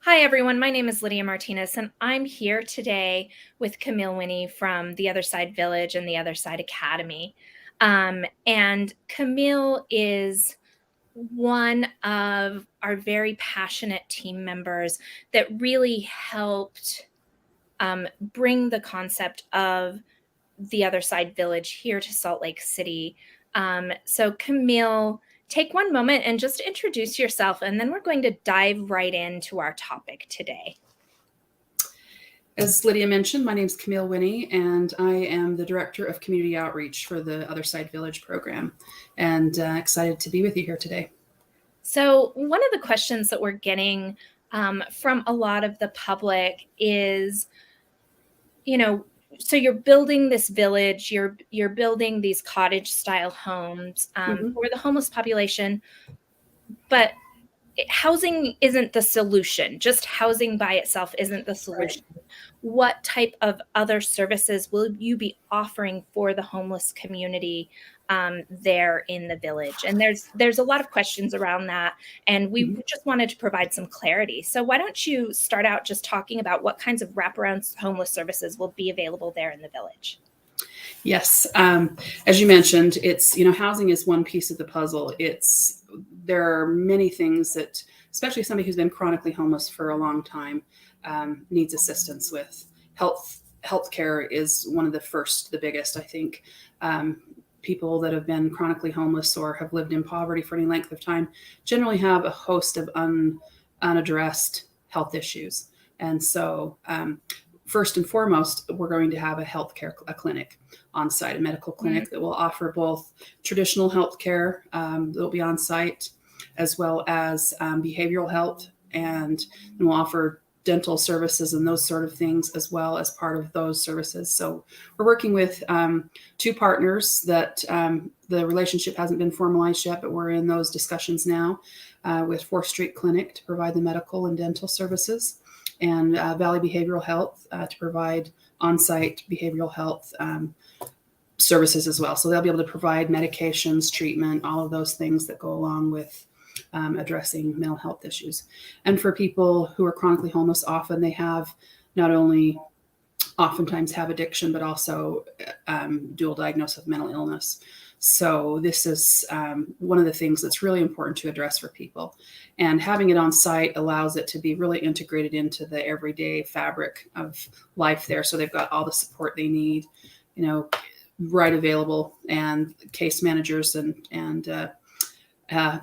Hi, everyone. My name is Lydia Martinez, and I'm here today with Camille Winnie from the Other Side Village and the Other Side Academy. And Camille is one of our very passionate team members that really helped bring the concept of the Other Side Village here to Salt Lake City. So, Camille, take one moment and just introduce yourself, and then we're going to dive right into our topic today. As Lydia mentioned, my name is Camille Winnie, and I am the Director of Community Outreach for the Other Side Village program, and excited to be with you here today. So, one of the questions that we're getting from a lot of the public is, so you're building this village, you're building these cottage style homes for the homeless population, but housing isn't the solution. Just housing by itself isn't the solution. Right. What type of other services will you be offering for the homeless community there in the village? And there's a lot of questions around that, and we just wanted to provide some clarity. So why don't you start out just talking about what kinds of wraparound homeless services will be available there in the village? Yes. As you mentioned, it's, housing is one piece of the puzzle. There are many things that, especially somebody who's been chronically homeless for a long time, needs assistance with. Healthcare is one of the biggest, I think. People that have been chronically homeless or have lived in poverty for any length of time generally have a host of unaddressed health issues. And so, first and foremost, we're going to have a clinic on site, a medical clinic that will offer both traditional health care that will be on site, as well as behavioral health, and we'll offer dental services and those sort of things as well as part of those services. So we're working with two partners that the relationship hasn't been formalized yet, but we're in those discussions now with 4th Street Clinic to provide the medical and dental services, and Valley Behavioral Health to provide on-site behavioral health services as well. So they'll be able to provide medications, treatment, all of those things that go along with addressing mental health issues. And for people who are chronically homeless, often they have not only oftentimes have addiction, but also dual diagnosis of mental illness. So this is one of the things that's really important to address for people. And having it on site allows it to be really integrated into the everyday fabric of life there. So they've got all the support they need, right available, and case managers and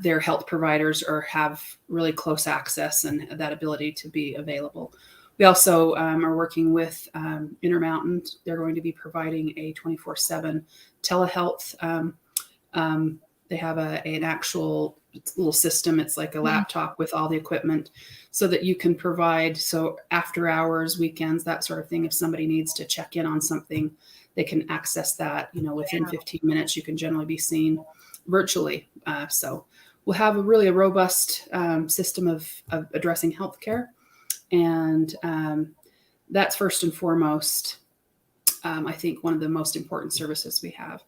their health providers have really close access and that ability to be available. We also are working with Intermountain. They're going to be providing a 24/7 telehealth. They have an actual little system. It's like a laptop with all the equipment, so that you can provide, so after hours, weekends, that sort of thing. If somebody needs to check in on something, they can access that, within 15 minutes. You can generally be seen virtually. So we'll have a robust system of addressing healthcare. And that's first and foremost, I think, one of the most important services we have.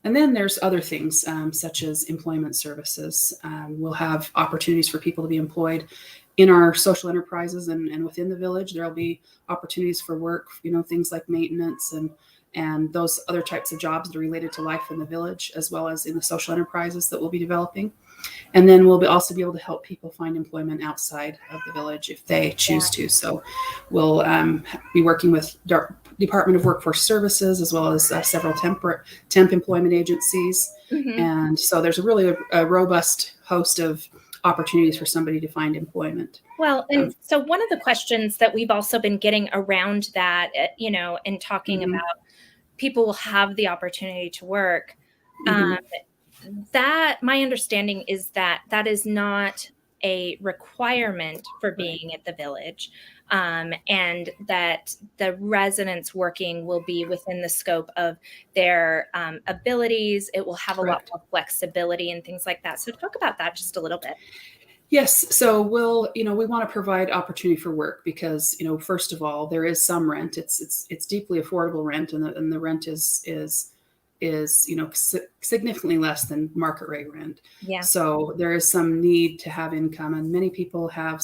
And then there's other things such as employment services. We'll have opportunities for people to be employed in our social enterprises and within the village. There'll be opportunities for work, things like maintenance and those other types of jobs that are related to life in the village, as well as in the social enterprises that we'll be developing. And then we'll also be able to help people find employment outside of the village if they choose to. So we'll be working with Department of Workforce Services, as well as several temp employment agencies. And so there's a robust host of opportunities for somebody to find employment. Well, and so one of the questions that we've also been getting around that, and talking about people will have the opportunity to work, that my understanding is that is not a requirement for being at the village, and that the residents working will be within the scope of their abilities. It will have a lot more flexibility and things like that. So talk about that just a little bit. Yes. So we want to provide opportunity for work because, first of all, there is some rent. It's deeply affordable rent, and the rent is is, significantly less than market rate rent. Yeah. So there is some need to have income, and many people have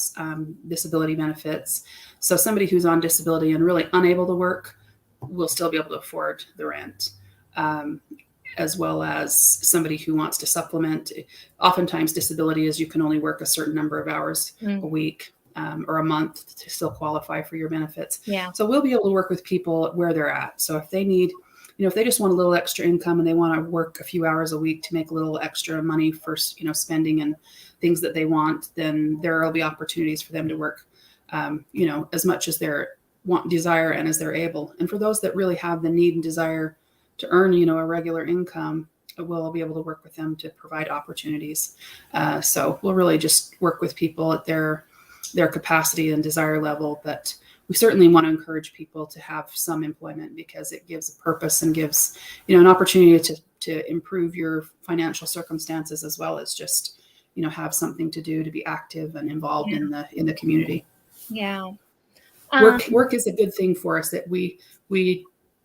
disability benefits. So somebody who's on disability and really unable to work will still be able to afford the rent. As well as somebody who wants to supplement. Oftentimes disability is you can only work a certain number of hours a week or a month to still qualify for your benefits. Yeah. So we'll be able to work with people where they're at. So if they need, if they just want a little extra income and they want to work a few hours a week to make a little extra money for, spending and things that they want, then there will be opportunities for them to work, as much as their desire and as they're able. And for those that really have the need and desire to earn, a regular income, we'll be able to work with them to provide opportunities. So we'll really just work with people at their capacity and desire level. But we certainly want to encourage people to have some employment because it gives a purpose and gives, an opportunity to improve your financial circumstances as well as just, have something to do, to be active and involved in the community. Yeah. Work is a good thing for us, that we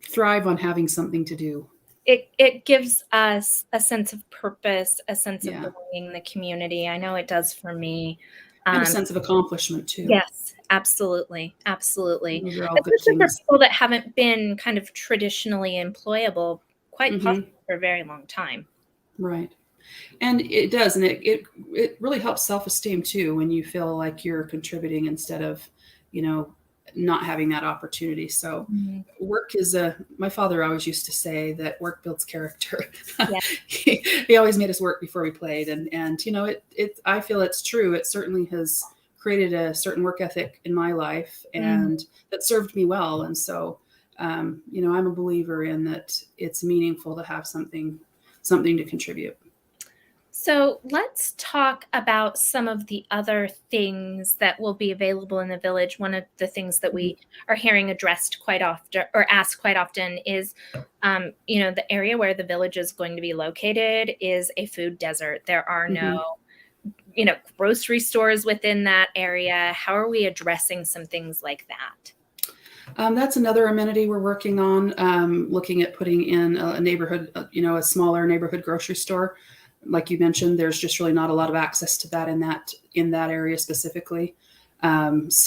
thrive on having something to do. It gives us a sense of purpose, a sense of belonging in the community. I know it does for me. And a sense of accomplishment too. Yes, absolutely. Absolutely. Those are all good Especially for things. people that haven't been kind of traditionally employable quite possibly for a very long time. Right. And it does. And it really helps self-esteem too, when you feel like you're contributing instead of, not having that opportunity. So work is my father always used to say that work builds character. Yeah. he always made us work before we played. And I feel it's true. It certainly has created a certain work ethic in my life and that served me well. And so, I'm a believer in that it's meaningful to have something to contribute. So let's talk about some of the other things that will be available in the village. One of the things that we are hearing addressed quite often or asked quite often is, the area where the village is going to be located is a food desert. There are no, grocery stores within that area. How are we addressing some things like that? That's another amenity we're working on, looking at putting in a neighborhood, a smaller neighborhood grocery store. Like you mentioned, there's just really not a lot of access to that in that area specifically. There's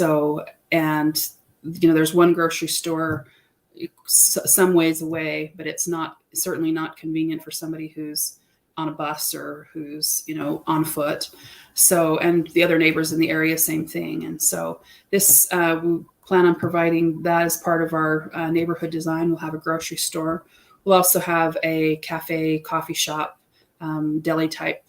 one grocery store some ways away, but it's certainly not convenient for somebody who's on a bus or who's, on foot. So, and the other neighbors in the area, same thing. And so this, we plan on providing that as part of our neighborhood design. We'll have a grocery store. We'll also have a cafe, coffee shop, deli type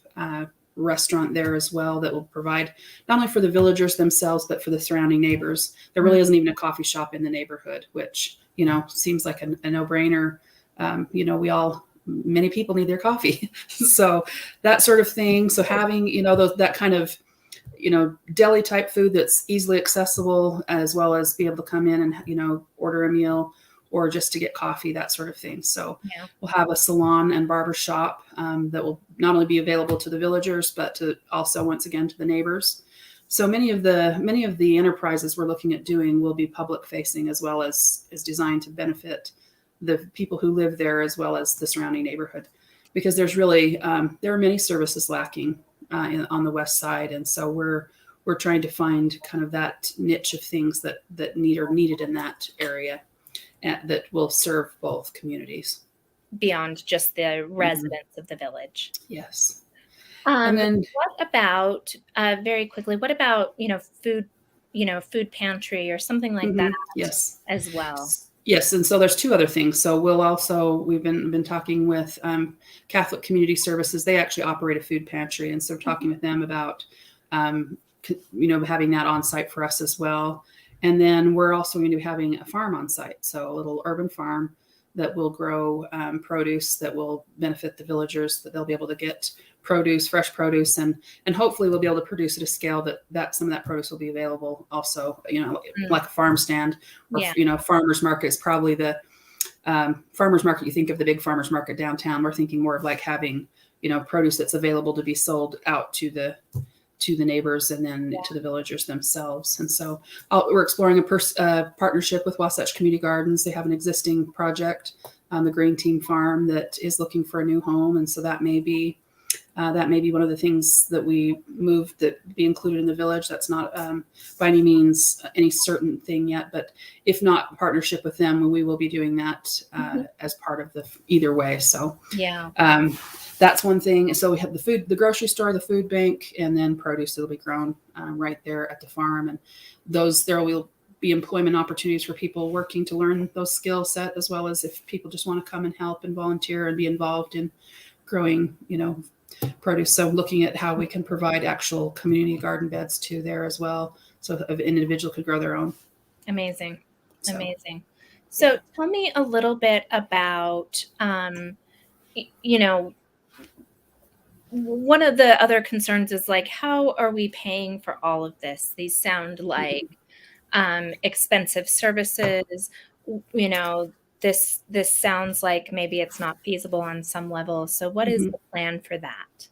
restaurant there as well that will provide not only for the villagers themselves, but for the surrounding neighbors. There really isn't even a coffee shop in the neighborhood, which, seems like a no-brainer. Many people need their coffee. So that sort of thing. So having, that kind of, deli type food that's easily accessible, as well as be able to come in and, order a meal or just to get coffee, that sort of thing. So we'll have a salon and barber shop that will not only be available to the villagers, but to also, once again, to the neighbors. So many of the enterprises we're looking at doing will be public facing, as well as is designed to benefit the people who live there, as well as the surrounding neighborhood, because there's really, there are many services lacking on the west side. And so we're trying to find kind of that niche of things that are needed in that area, that will serve both communities beyond just the residents of the village. Yes. And then what about very quickly, what about, food pantry or something like that? Yes. As well. Yes. And so there's two other things. So we've been talking with Catholic Community Services. They actually operate a food pantry. And so talking with them about, having that on site for us as well. And then we're also going to be having a farm on site. So a little urban farm that will grow produce that will benefit the villagers, that they'll be able to get fresh produce, and hopefully we'll be able to produce at a scale that some of that produce will be available also, like a farm stand or, farmer's market is probably the farmer's market. You think of the big farmer's market downtown. We're thinking more of like having, produce that's available to be sold out to the neighbors and then to the villagers themselves. And so we're exploring a partnership with Wasatch Community Gardens. They have an existing project the Green Team Farm that is looking for a new home, and so that may be one of the things that we moved that be included in the village. That's not by any means any certain thing yet, but if not partnership with them, we will be doing that as part of the either way. So Yeah. That's one thing. So we have the grocery store, the food bank, and then produce that'll be grown right there at the farm. And there will be employment opportunities for people working to learn those skill set, as well as if people just want to come and help and volunteer and be involved in growing, produce. So looking at how we can provide actual community garden beds too there as well. So an individual could grow their own. Amazing. So, Amazing. So tell me a little bit about, one of the other concerns is like, how are we paying for all of this? These sound like expensive services. This sounds like maybe it's not feasible on some level. So what is the plan for that?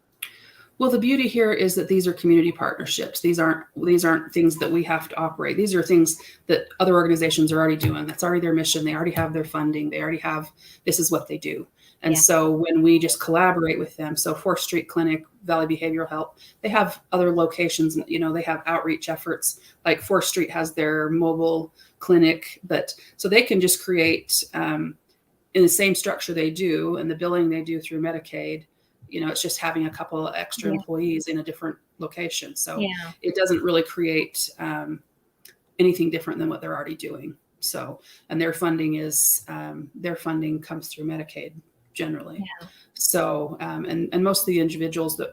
Well, the beauty here is that these are community partnerships. These aren't things that we have to operate. These are things that other organizations are already doing. That's already their mission. They already have their funding. They already have, this is what they do. And so when we just collaborate with them, so 4th Street Clinic, Valley Behavioral Health, they have other locations, they have outreach efforts. Like 4th Street has their mobile clinic, but so they can just create in the same structure they do and the billing they do through Medicaid. It's just having a couple extra employees in a different location. So it doesn't really create anything different than what they're already doing. So, and their funding comes through Medicaid generally. So, and most of the individuals that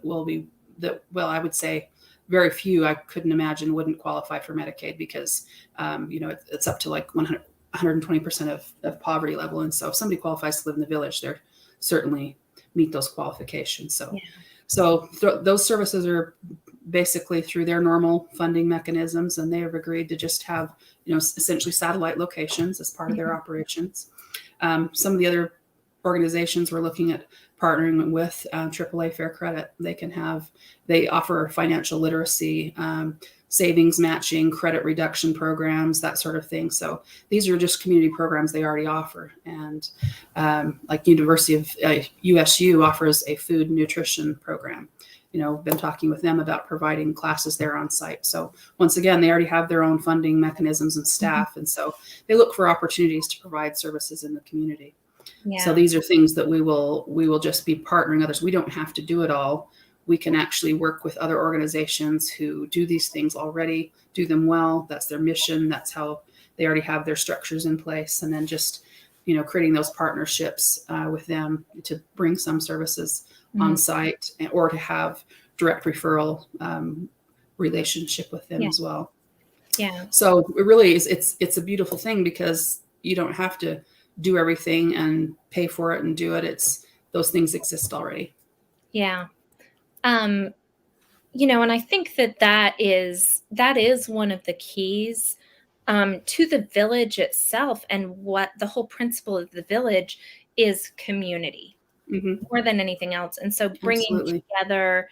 I would say very few, I couldn't imagine wouldn't qualify for Medicaid because, it's up to like 120% of poverty level. And so if somebody qualifies to live in the village, they're certainly meet those qualifications. So those services are basically through their normal funding mechanisms, and they have agreed to just have, essentially satellite locations as part of their operations. Some of the other organizations we're looking at partnering with, AAA Fair Credit, they offer financial literacy, savings matching, credit reduction programs, that sort of thing. So these are just community programs they already offer. And like University of USU offers a food nutrition program. Been talking with them about providing classes there on site. So once again, they already have their own funding mechanisms and staff. And so they look for opportunities to provide services in the community. So these are things that we will just be partnering others. We don't have to do it all. We can actually work with other organizations who do these things already, do them well. That's their mission. That's how they already have their structures in place. And then just, creating those partnerships with them to bring some services on site or to have direct referral relationship with them as well. Yeah. So it really is, it's a beautiful thing because you don't have to do everything and pay for it and do it. Those things exist already. Yeah. And I think that is one of the keys to the village itself, and what the whole principle of the village is community more than anything else. And so bringing together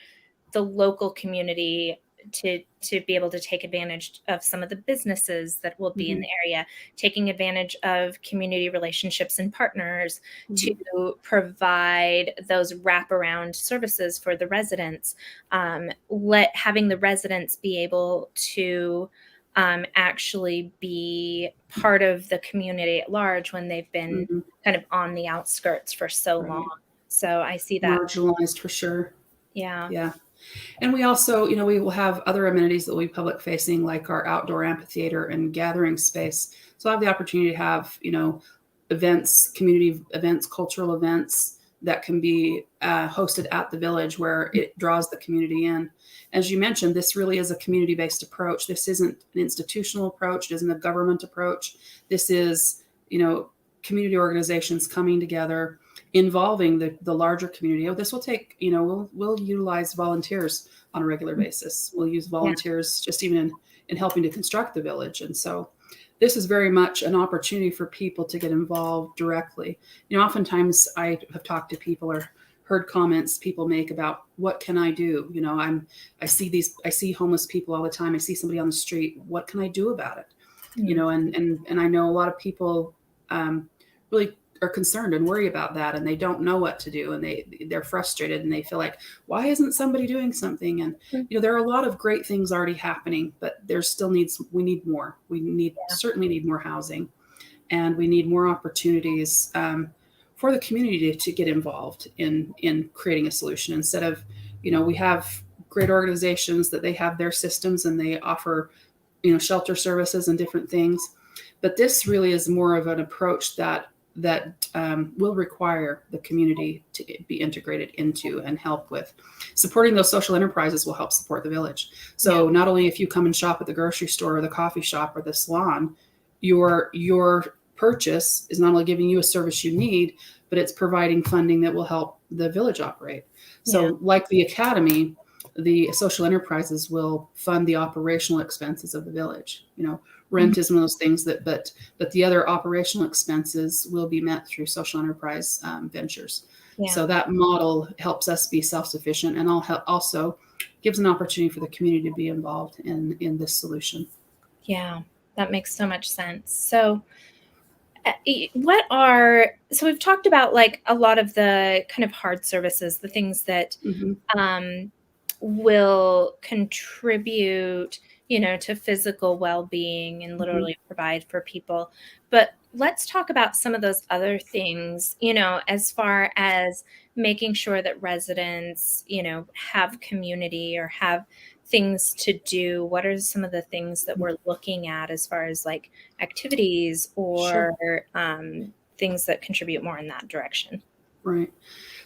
the local community to be able to take advantage of some of the businesses that will be in the area, taking advantage of community relationships and partners to provide those wraparound services for the residents, having the residents be able to actually be part of the community at large when they've been kind of on the outskirts for so long. So I see that. Marginalized for sure. Yeah. Yeah. And we also, we will have other amenities that will be public facing, like our outdoor amphitheater and gathering space. So I have the opportunity to have, events, community events, cultural events that can be hosted at the village where it draws the community in. As you mentioned, this really is a community-based approach. This isn't an institutional approach. It isn't a government approach. This is, community organizations coming together, involving the larger community. This will take, we'll utilize volunteers on a regular basis. We'll use volunteers just even in helping to construct the village. And so this is very much an opportunity for people to get involved directly. Oftentimes I have talked to people or heard comments people make about what can I do? I see homeless people all the time. I see somebody on the street. What can I do about it? And I know a lot of people really are concerned and worry about that, and they don't know what to do, and they're frustrated, and they feel like, why isn't somebody doing something? And there are a lot of great things already happening, but there still we need more. Certainly need more housing, and we need more opportunities for the community to get involved in creating a solution, instead of, we have great organizations that they have their systems and they offer, shelter services and different things. But this really is more of an approach that will require the community to be integrated into and help with. Supporting those social enterprises will help support the village. So not only if you come and shop at the grocery store or the coffee shop or the salon, your purchase is not only giving you a service you need, but it's providing funding that will help the village operate. So like the academy, the social enterprises will fund the operational expenses of the village. Rent is one of those things but the other operational expenses will be met through social enterprise ventures. So that model helps us be self-sufficient, and also gives an opportunity for the community to be involved in this solution. Yeah, that makes so much sense. So we've talked about like a lot of the kind of hard services, the things that will contribute, to physical well-being and literally provide for people. But let's talk about some of those other things, as far as making sure that residents, have community or have things to do. What are some of the things that we're looking at as far as like activities or things that contribute more in that direction? Right.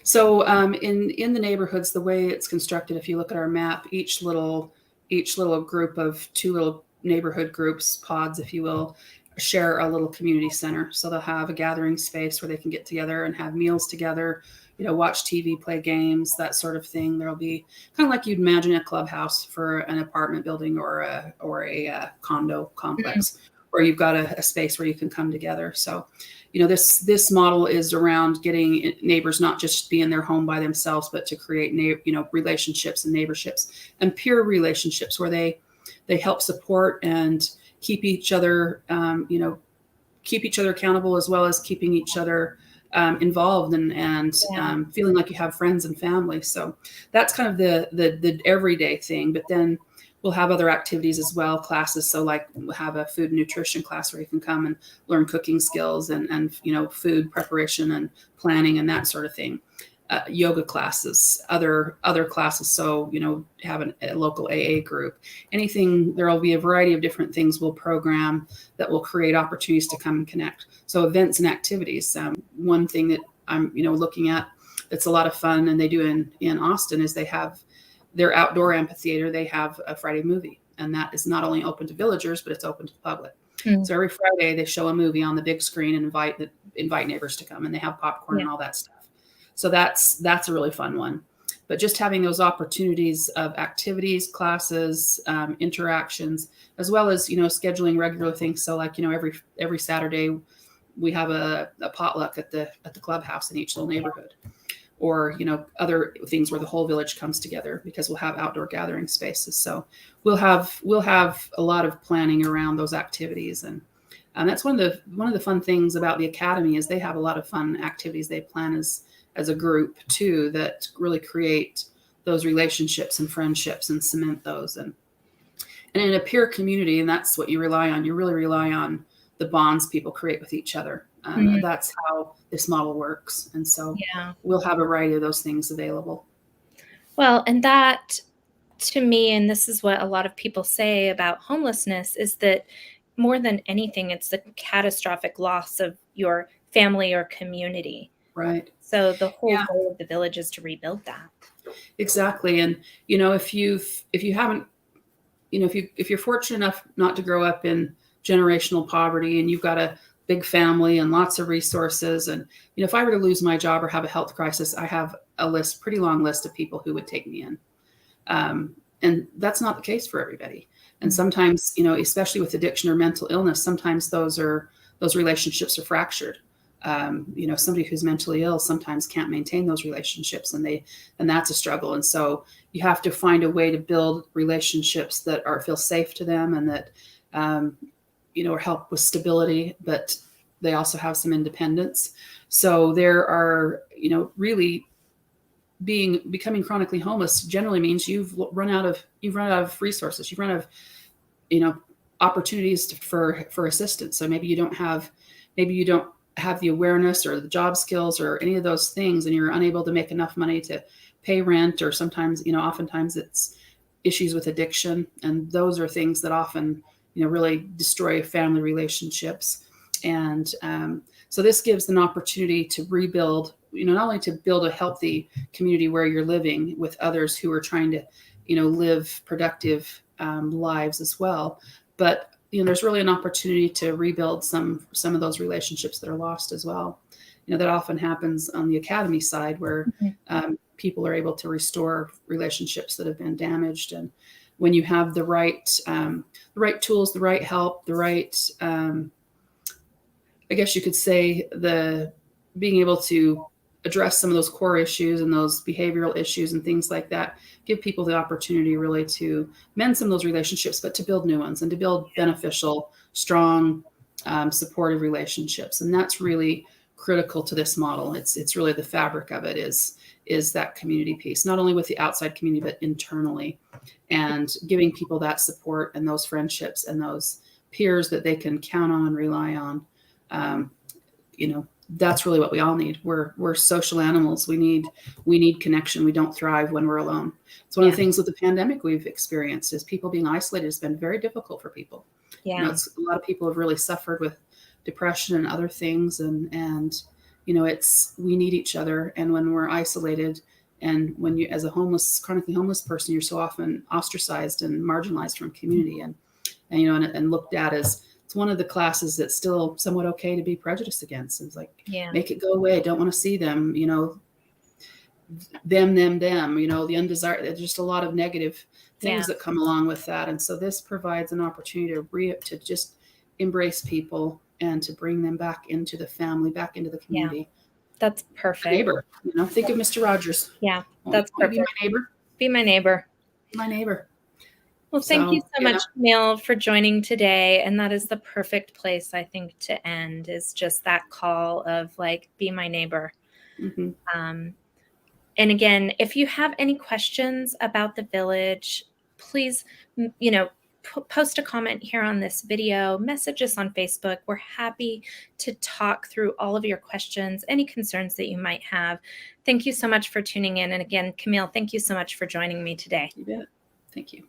So in the neighborhoods, the way it's constructed, if you look at our map, each little group of two little neighborhood groups, pods, if you will, share a little community center. So they'll have a gathering space where they can get together and have meals together, watch TV, play games, that sort of thing. There'll be kind of like you'd imagine a clubhouse for an apartment building or a condo complex, where you've got a space where you can come together. So, this model is around getting neighbors not just be in their home by themselves, but to create, relationships and neighborships and peer relationships where they help support and keep each other, accountable, as well as keeping each other involved and feeling like you have friends and family. So that's kind of the everyday thing. But then we'll have other activities as well, classes. So like we'll have a food and nutrition class where you can come and learn cooking skills and food preparation and planning and that sort of thing. Yoga classes, other classes. So, have a local AA group, anything. There will be a variety of different things we'll program that will create opportunities to come and connect. So events and activities. One thing that I'm, looking at that's a lot of fun, and they do in Austin, is they have their outdoor amphitheater. They have a Friday movie, and that is not only open to villagers, but it's open to the public. So every Friday they show a movie on the big screen and invite neighbors to come, and they have popcorn and all that stuff. So that's a really fun one. But just having those opportunities of activities, classes, interactions, as well as, scheduling regular things. So like, every Saturday we have a potluck at the clubhouse in each little neighborhood, or, other things where the whole village comes together, because we'll have outdoor gathering spaces. So we'll have a lot of planning around those activities. And that's one of the fun things about the academy is they have a lot of fun activities they plan as a group too, that really create those relationships and friendships and cement those. And in a peer community, and that's what you rely on. You really rely on the bonds people create with each other. That's how this model works. And so we'll have a variety of those things available. Well, and that, to me, and this is what a lot of people say about homelessness, is that more than anything, it's the catastrophic loss of your family or community. Right. So the whole goal of the village is to rebuild that. Exactly. And, if you're fortunate enough not to grow up in generational poverty, and you've got a big family and lots of resources, and, if I were to lose my job or have a health crisis, I have a pretty long list of people who would take me in. And that's not the case for everybody. And sometimes, especially with addiction or mental illness, sometimes those relationships are fractured. Somebody who's mentally ill sometimes can't maintain those relationships, and that's a struggle. And so you have to find a way to build relationships that feel safe to them, and that, or help with stability, but they also have some independence. So there are, really becoming chronically homeless generally means you've run out of resources. You've run out of, opportunities for assistance. So maybe you don't have the awareness or the job skills or any of those things, and you're unable to make enough money to pay rent, or sometimes, oftentimes it's issues with addiction, and those are things that often, really destroy family relationships. And so this gives an opportunity to rebuild, not only to build a healthy community where you're living with others who are trying to, live productive lives as well, but there's really an opportunity to rebuild some of those relationships that are lost as well. That often happens on the academy side, where people are able to restore relationships that have been damaged. And when you have the right tools, the right help, the right, I guess you could say, the being able to address some of those core issues and those behavioral issues and things like that, give people the opportunity really to mend some of those relationships, but to build new ones and to build beneficial, strong, supportive relationships. And that's really critical to this model. It's really the fabric of it is that community piece, not only with the outside community, but internally, and giving people that support and those friendships and those peers that they can count on and rely on. That's really what we all need. We're social animals. We need connection. We don't thrive when we're alone. It's one of the things with the pandemic we've experienced is people being isolated has been very difficult for people. Yeah. A lot of people have really suffered with depression and other things. And we need each other. And when we're isolated, and when you, as a chronically homeless person, you're so often ostracized and marginalized from community and looked at as, it's one of the classes that's still somewhat okay to be prejudiced against. It's like, make it go away. Don't want to see them, them, the undesired. There's just a lot of negative things that come along with that. And so this provides an opportunity to just embrace people and to bring them back into the family, back into the community. Yeah. That's perfect. A neighbor, think of Mr. Rogers. Yeah, that's perfect. Be my neighbor. Be my neighbor. My neighbor. Well, thank you so much, Camille, for joining today. And that is the perfect place, I think, to end, is just that call of be my neighbor. Mm-hmm. And again, if you have any questions about the village, please, post a comment here on this video, message us on Facebook. We're happy to talk through all of your questions, any concerns that you might have. Thank you so much for tuning in. And again, Camille, thank you so much for joining me today. You bet. Thank you.